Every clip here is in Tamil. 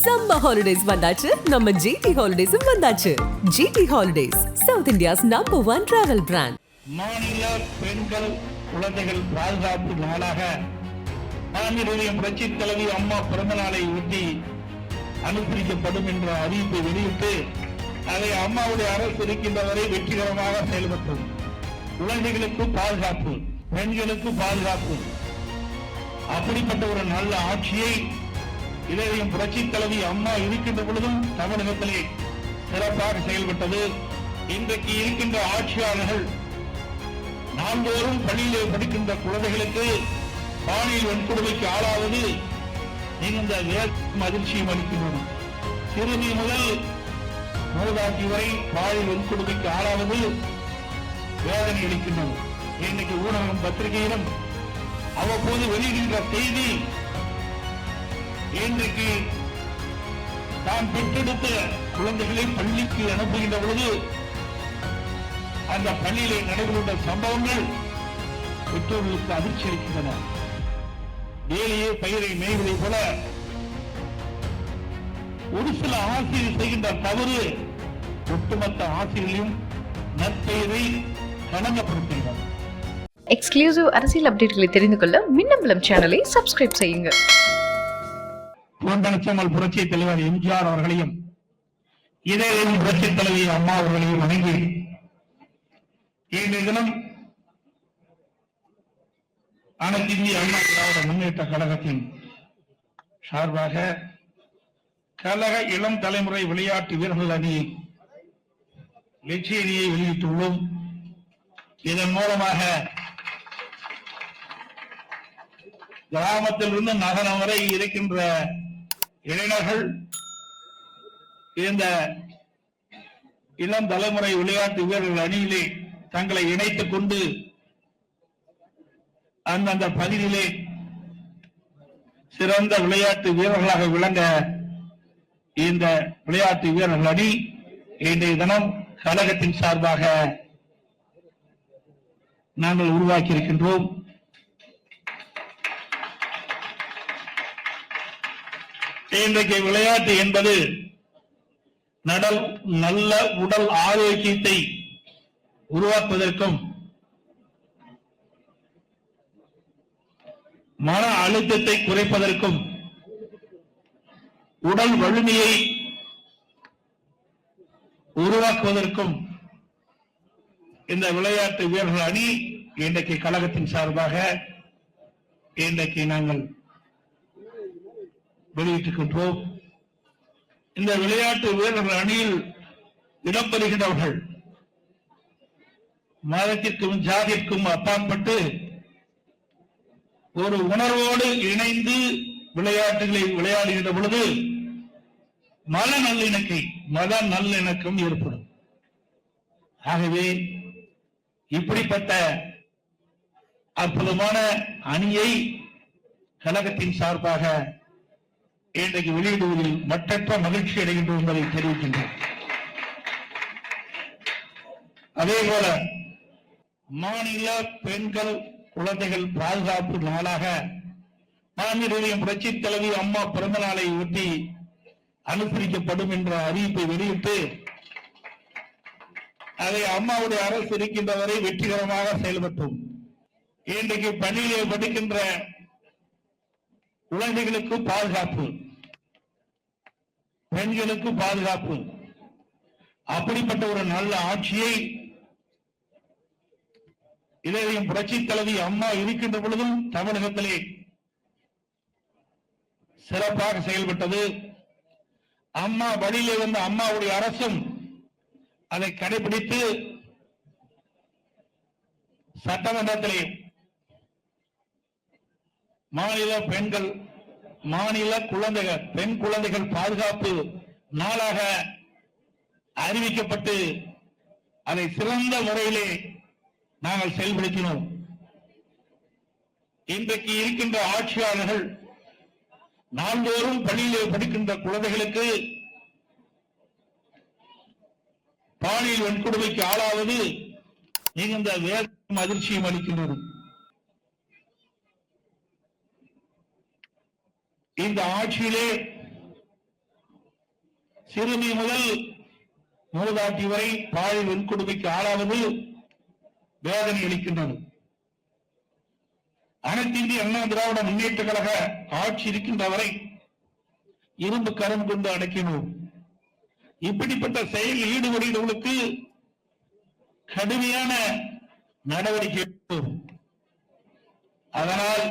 Summer holidays வந்தாச்சு, நம்ம GT Holidays வந்தாச்சு. GT Holidays, South India's #1 travel brand. மாநில பெண்கள் குழந்தைகள் பாதுகாப்பு நாளாக மாநில புரட்சி தலைவி அம்மா பிறந்த நாளை ஒட்டி அனுசரிக்கப்படும் என்ற அறிவிப்பை வெளியிட்டு அதை அம்மாவுடைய அரசு இருக்கின்ற வரை வெற்றிகரமாக செயல்பட்டது. குழந்தைகளுக்கு பாதுகாப்பு, பெண்களுக்கு பாதுகாப்பு, அப்படிப்பட்ட ஒரு நல்ல ஆட்சியை இளையம் புரட்சி தலைவி அம்மா இருக்கின்ற பொழுதும் தமிழகத்திலே சிறப்பாக செயல்பட்டது. இன்றைக்கு இருக்கின்ற ஆட்சியாளர்கள் நாள்தோறும் பள்ளியிலே படிக்கின்ற குழந்தைகளுக்கு பாலியல் வன்கொடுமைக்கு ஆளாவது மிகுந்த வேதனையும் அதிர்ச்சியும் அளிக்கின்றன. சிறுமி முதல் மூதாட்டி வரை பாலியல் வன்கொடுமைக்கு ஆளாவது வேதனை அளிக்கின்றன. இன்னைக்கு ஊடகம் பத்திரிகையிலும் அவ்வப்போது வெளியிடுகின்ற செய்தி, இன்றைக்கு தான் பெற்றெடுத்த குழந்தைகளை பள்ளிக்கு அனுப்புகின்ற பொழுது அந்த பள்ளியிலே நடைபெறுகின்ற சம்பவங்கள் பெற்றோர்களுக்கு அதிர்ச்சி அளிக்கின்றன. வேலையே பயிரை மேய்வதை போல ஒரு சில ஆசிரியர் செய்கின்ற தவறு ஒட்டுமொத்த ஆசிரியர்களையும் நற்பெயரை களங்கப்படுத்துகிறது. எக்ஸ்க்ளூசிவ் அரசியல் அப்டேட்களை தெரிந்து கொள்ள மின்னம்பலம் சேனலை சப்ஸ்கிரைப் செய்யுங்க. பொன்மனச்செம்மல் புரட்சி தலைவர் எம்ஜிஆர் அவர்களையும் இதே புரட்சி தலைவி அம்மா அவர்களையும் வணங்கி இன்றைய தினம் அனைத்து இந்திய அண்ணா திராவிட முன்னேற்ற கழகத்தின் சார்பாக கழக இளம் தலைமுறை விளையாட்டு வீரர்கள் அணி வெற்றி அணியை வெளியிட்டுள்ளோம். இதன் மூலமாக கிராமத்தில் இருந்து நகரம் வரை இருக்கின்ற இளைஞர்கள் இந்த இளம் தலைமுறை விளையாட்டு வீரர்கள் அணியிலே தங்களை இணைத்துக் கொண்டு அந்தந்த பகுதியிலே சிறந்த விளையாட்டு வீரர்களாக விளங்க இந்த விளையாட்டு வீரர்கள் அணி இன்றைய தினம் கழகத்தின் சார்பாக நாங்கள் உருவாக்கி இருக்கின்றோம். இன்றைக்கு விளையாட்டு என்பது நல்ல உடல் ஆரோக்கியத்தை உருவாக்குவதற்கும் மன அழுத்தத்தை குறைப்பதற்கும் உடல் வலிமையை உருவாக்குவதற்கும் இந்த விளையாட்டு வீரர்கள் அணி இன்றைக்கு கழகத்தின் சார்பாக இன்றைக்கு நாங்கள் வெளியிட்டிருக்கின்றோம். இந்த விளையாட்டு வீரர்கள் அணியில் இடம்பெறுகின்றவர்கள் மதத்திற்கும் ஜாதிற்கும் அப்பாற்பட்டு ஒரு உணர்வோடு இணைந்து விளையாட்டுகளை விளையாடுகின்ற பொழுது மத நல்லிணக்கம் ஏற்படும். ஆகவே இப்படிப்பட்ட அற்புதமான அணியை கழகத்தின் சார்பாக இன்றைக்கு வெளியிடுவதில் மற்றற்ற மகிழ்ச்சி அடைகின்றோம் என்பதை தெரிவிக்கின்றோம். அதேபோல மாநில பெண்கள் குழந்தைகள் பாதுகாப்பு நாளாக மாநில புரட்சி தலைவி அம்மா பிறந்த நாளை ஒட்டி அனுசரிக்கப்படும் என்ற அறிவிப்பை வெளியிட்டு அதை அம்மாவுடைய அரசு இருக்கின்ற வரை வெற்றிகரமாக செயல்பட்டோம். இன்றைக்கு பள்ளியிலே படிக்கின்ற குழந்தைகளுக்கு பாதுகாப்பு, பெண்களுக்கு பாதுகாப்பு, அப்படிப்பட்ட ஒரு நல்ல ஆட்சியை இளையம் புரட்சி தலைவி அம்மா இருக்கின்ற பொழுதும் தமிழகத்திலே சிறப்பாக செயல்பட்டது. அம்மா வழியிலே வந்த அம்மாவுடைய அரசும் அதை கடைபிடித்து சட்டமன்றத்திலே மாநில பெண் குழந்தைகள் பாதுகாப்பு நாளாக அறிவிக்கப்பட்டு அதை சிறந்த முறையிலே நாங்கள் செயல்படுத்தினோம். இன்றைக்கு இருக்கின்ற ஆட்சியாளர்கள் நாள்தோறும் பள்ளியிலே படிக்கின்ற குழந்தைகளுக்கு பாலியல் வன்கொடுமைக்கு ஆளாவது மிகுந்த வேதனையும் அதிர்ச்சியும் அளிக்கின்றது. இந்த ஆட்சியிலே சிறுமி முதல் மூதாட்டி வரை பாலியல் வன்கொடுமைக்கு ஆளாவது வேதனை அளிக்கின்றது. அனைத்து இந்திய அண்ணா திராவிட முன்னேற்ற கழக ஆட்சி இருக்கின்ற வரை இரும்பு கரம் கொண்டு அடக்கினோம். இப்படிப்பட்ட செயலில் ஈடுபடுகிறவர்களுக்கு கடுமையான நடவடிக்கை எடுத்தோம். அதனால்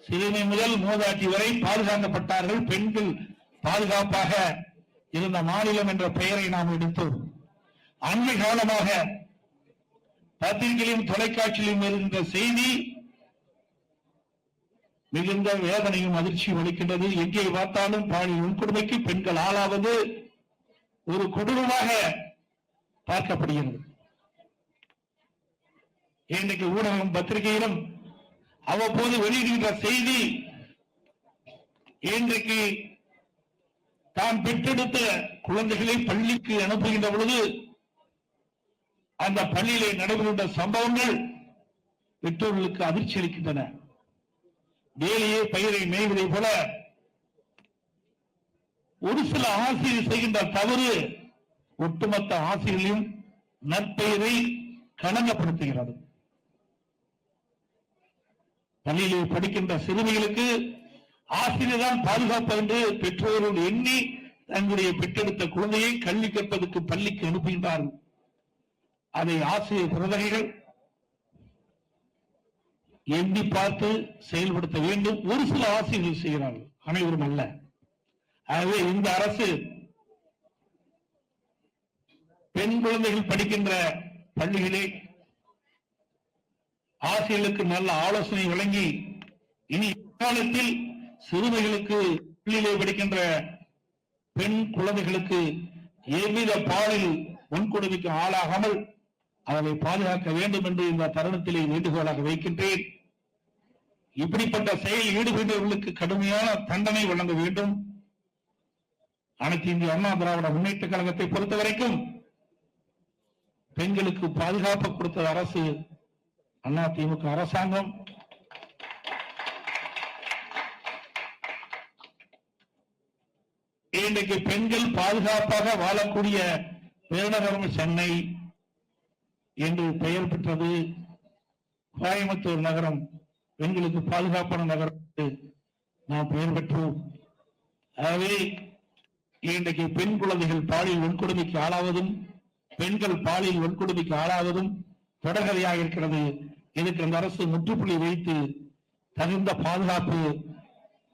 சிறுமி முதல் மூதாட்டி வரை பாதுகாக்கப்பட்டார்கள். பெண்கள் பாதுகாப்பாக இருந்த மாநிலம் என்ற பெயரை நாம் எடுத்தோம். அண்மை காலமாக பத்திரிகையிலும் தொலைக்காட்சியிலும் இருந்த செய்தி மிகுந்த வேதனையும் அதிர்ச்சியும் அளிக்கின்றது. எங்கே பார்த்தாலும் பாலியல் வன்கொடுமைக்கு பெண்கள் ஆளாவது ஒரு கொடூரமாக பார்க்கப்படுகிறது. இன்றைக்கு ஊடகம் பத்திரிகையிலும் அவ்வப்போது வெளியிடுகின்ற செய்தி, இன்றைக்கு தான் பெற்றெடுத்த குழந்தைகளை பள்ளிக்கு அனுப்புகின்ற பொழுது அந்த பள்ளியிலே நடைபெறுகின்ற சம்பவங்கள் பெற்றோர்களுக்கு அதிர்ச்சி அளிக்கின்றன. வேலையே பயிரை மேய்வதை போல ஒரு சில ஆசிரியர் செய்கின்ற தவறு ஒட்டுமொத்த ஆசிரியர்களையும் நற்பெயரை களங்கப்படுத்துகிறது. பள்ளியிலே படிக்கின்ற சிறுமிகளுக்கு ஆசிரியர் தான் பாதுகாப்பு என்று பெற்றோர்கள் எண்ணி தங்களுடைய பெற்றெடுத்த குழந்தையை கல்வி கற்பதற்கு பள்ளிக்கு அனுப்புகின்றார்கள். அதை ஆசிரியர் பிரதகைகள் எண்ணி பார்த்து செயல்படுத்த வேண்டும். ஒரு சில ஆசிரியர்கள் செய்கிறார்கள், அனைவரும் அல்ல. ஆகவே இந்த அரசு பெண் குழந்தைகள் படிக்கின்ற பள்ளிகளே ஆசிரியர்களுக்கு நல்ல ஆலோசனை வழங்கி இனி காலத்தில் சிறுமிகளுக்கு பள்ளியிலே படிக்கின்ற பெண் குழந்தைகளுக்கு எவ்வித பாலியல் வன்கொடுமைக்கு ஆளாகாமல் அவரை பாதுகாக்க வேண்டும் என்று இந்த தருணத்திலே வேண்டுகோளாக வைக்கின்றேன். இப்படிப்பட்ட செயலில் ஈடுபடுபவர்களுக்கு கடுமையான தண்டனை வழங்க வேண்டும். அனைத்து இந்திய அண்ணா திராவிட முன்னேற்ற கழகத்தை பொறுத்தவரைக்கும் பெண்களுக்கு பாதுகாப்பு கொடுத்த அரசு அண்ணா திமுக அரசாங்கம். இன்றைக்கு பெண்கள் பாதுகாப்பாக வாழக்கூடிய பெருநகரம் சென்னை என்று பெயர் பெற்றது. கோயம்புத்தூர் நகரம் பெண்களுக்கு பாதுகாப்பான நகரம் நாம் பெயர் பெற்றோம். ஆகவே இன்றைக்கு பெண் குழந்தைகள் பாலியல் வன்கொடுமைக்கு ஆளாவதும் பெண்கள் பாலியல் வன்கொடுமைக்கு ஆளாவதும் தொடர்கதையாக இருக்கிறது. இதுக்கு அந்த அரசு முற்றுப்புள்ளி வைத்து தகுந்த பாதுகாப்பு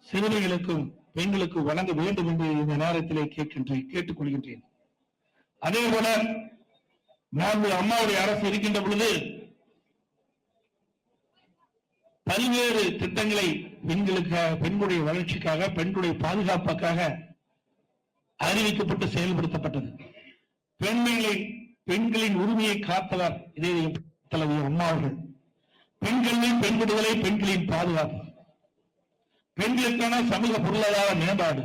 சிறுமிகளுக்கும் பெண்களுக்கு வழங்க வேண்டும் என்று இந்த நேரத்திலே கேட்டுக்கொள்கின்றேன். அதே போல நான்கு அம்மாவுடைய அரசு இருக்கின்ற பொழுது பல்வேறு திட்டங்களை பெண்களுக்காக, பெண்களுடைய வளர்ச்சிக்காக, பெண்களுடைய பாதுகாப்புக்காக அறிவிக்கப்பட்டு செயல்படுத்தப்பட்டது. பெண்களின் உரிமையை காத்தவர் இதே தலைவி அம்மா அவர்கள். பெண்களின் பெண் விடுதலை, பெண்களின் பாதுகாப்பு, பெண்களுக்கான சமூக பொருளாதார மேம்பாடு,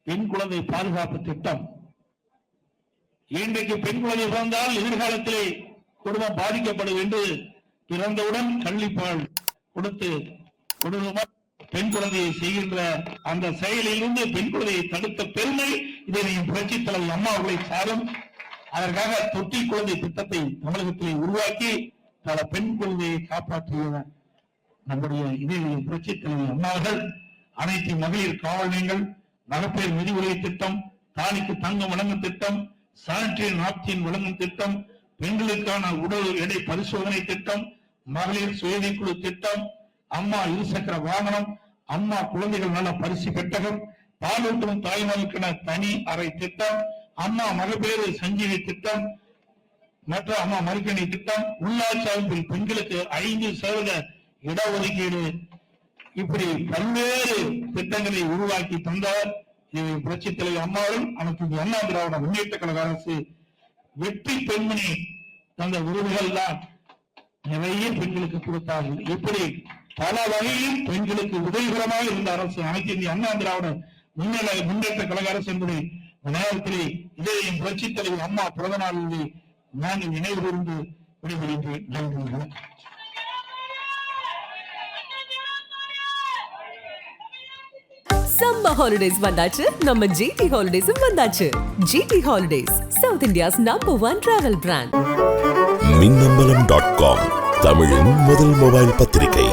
பெண் குழந்தை பாதுகாப்பு திட்டம். இன்றைக்கு பெண் குழந்தை பிறந்தால் எதிர்காலத்திலே குடும்பம் பாதிக்கப்படும் என்று பிறந்தவுடன் கள்ளிப்பால் கொடுத்து குடும்பமாக பெண் குழந்தையை செய்கின்ற அந்த செயலிலிருந்து பெண் குழந்தையை தடுத்த பெருமை இதை புரட்சி தலைவி அம்மா அவர்களை சாரும். அதற்காக தொட்டி குழந்தை திட்டத்தை தமிழகத்திலே உருவாக்கி பல பெண் குழந்தையை காப்பாற்றிய நம்முடைய இதே புரட்சி தலைவி அம்மா அவர்கள் அனைத்து மகளிர் காவல் நிலையங்கள், மகப்பேறு நிதி உதவி திட்டம், தாலிக்கு தங்கம் வழங்கும் திட்டம், சானிட்டரி நாப்கின் வழங்கும் திட்டம், பெண்களுக்கான உடல் எடை பரிசோதனை திட்டம், மகளிர் சுயநிதி திட்டம், அம்மா இருசக்கர வாகனம், அம்மா குழந்தைகள் நல பரிசு பெட்டகம், பாலூட்டும் தாய்மார்களுக்கென தனி அறை திட்டம், அம்மா மகப்பேறு சஞ்சீவி திட்டம், மற்ற அம்மா மறுக்கணி திட்டம், உள்ளாட்சி அமைப்பில் பெண்களுக்கு 5% இடஒதுக்கீடு, இப்படி பல்வேறு திட்டங்களை உருவாக்கி தந்தவர் புரட்சி தலைவி அம்மாவும் அனைத்து அண்ணா திராவிட முன்னேற்ற கழக அரசு. வெற்றி பெண்மணி தந்த விருதுகள் தான் நிறைய பெண்களுக்கு கொடுத்தார்கள். இப்படி பல வகையில் பெண்களுக்கு உதவிகரமாக இருந்த அரசு அனைத்து இந்திய அண்ணா திராவிட முன்னேற்ற கழக அரசு என்பதை நேரத்திலே இதையும் புரட்சி தலைவி அம்மா பிறந்த நாளிலே நான் நினைவு கூர்ந்து விடைபெறுகிறேன். நன்றி, வணக்கம். சம்மர் ஹாலிடேஸ் வந்தாச்சு, நம்ம ஜிடி ஹாலிடேஸும் வந்தாச்சு. GT holidays, South India's #1 travel brand. மின்னம்பலம்.com தமிழின் முதல் மொபைல் பத்திரிகை.